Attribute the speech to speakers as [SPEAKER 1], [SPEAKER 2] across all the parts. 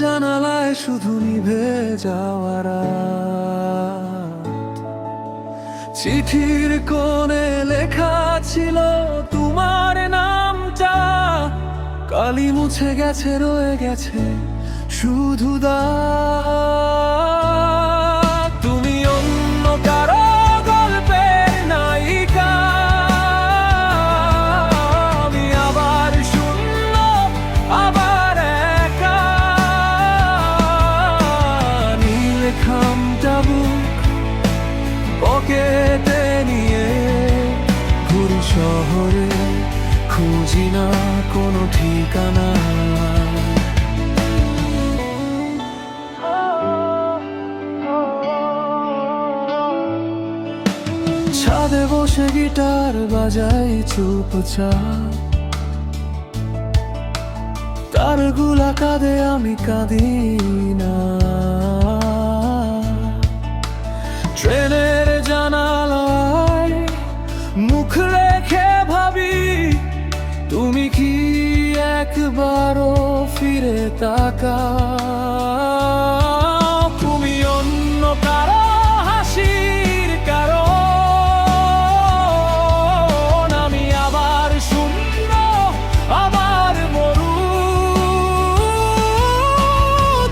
[SPEAKER 1] জানালায় শুধু নিভে যাওয়ার চিঠির কোণে লেখা ছিল তোমার নামটা, কালি মুছে গেছে, রয়ে গেছে শুধু দাগ। তুমি অন্য কারো গল্পের নায়িকা, আমি আবার শূন্য, আবার একা। নীল খামটা বুক পকেটে নিয়ে ঘুরি শহরে, খুঁজি না কোনো ঠিকানা। ছাদে বসে গিটার বাজাই চুপচাপ, তারগুলা কাঁদে, আমি কাঁদি না। ট্রেনের জানালায় মুখ রেখে ভাবি, তুমি কি একবারও ফিরে তাকাও? তুমি অন্য কারো হাসির কারণ, আমি আবার শূন্য, আবার মরু।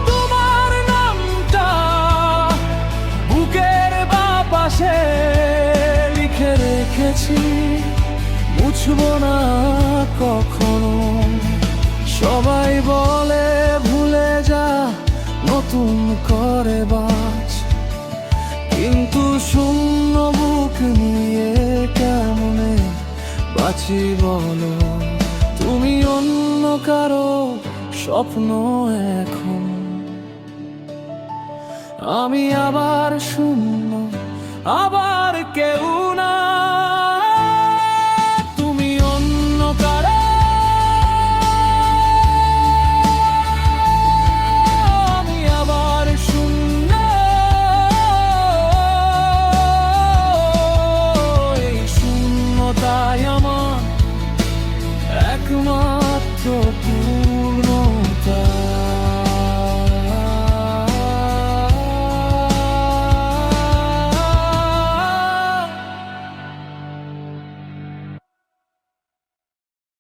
[SPEAKER 1] তোমার নামটা বুকের বাপাশে লিখে রেখেছি, মুছবো না কখনো। সবাই বলে ভুলে যা, নতুন করে বাঁচ, কিন্তু শূন্য বুক নিয়ে কেমনে বাঁচি বলো? তুমি অন্য কারো স্বপ্ন এখন, আমি আবার শূন্য, আবার কেউ না। তুমি অন্য কারো, আমি আবার শূন্য। এই শূন্যতাই আমার একমাত্র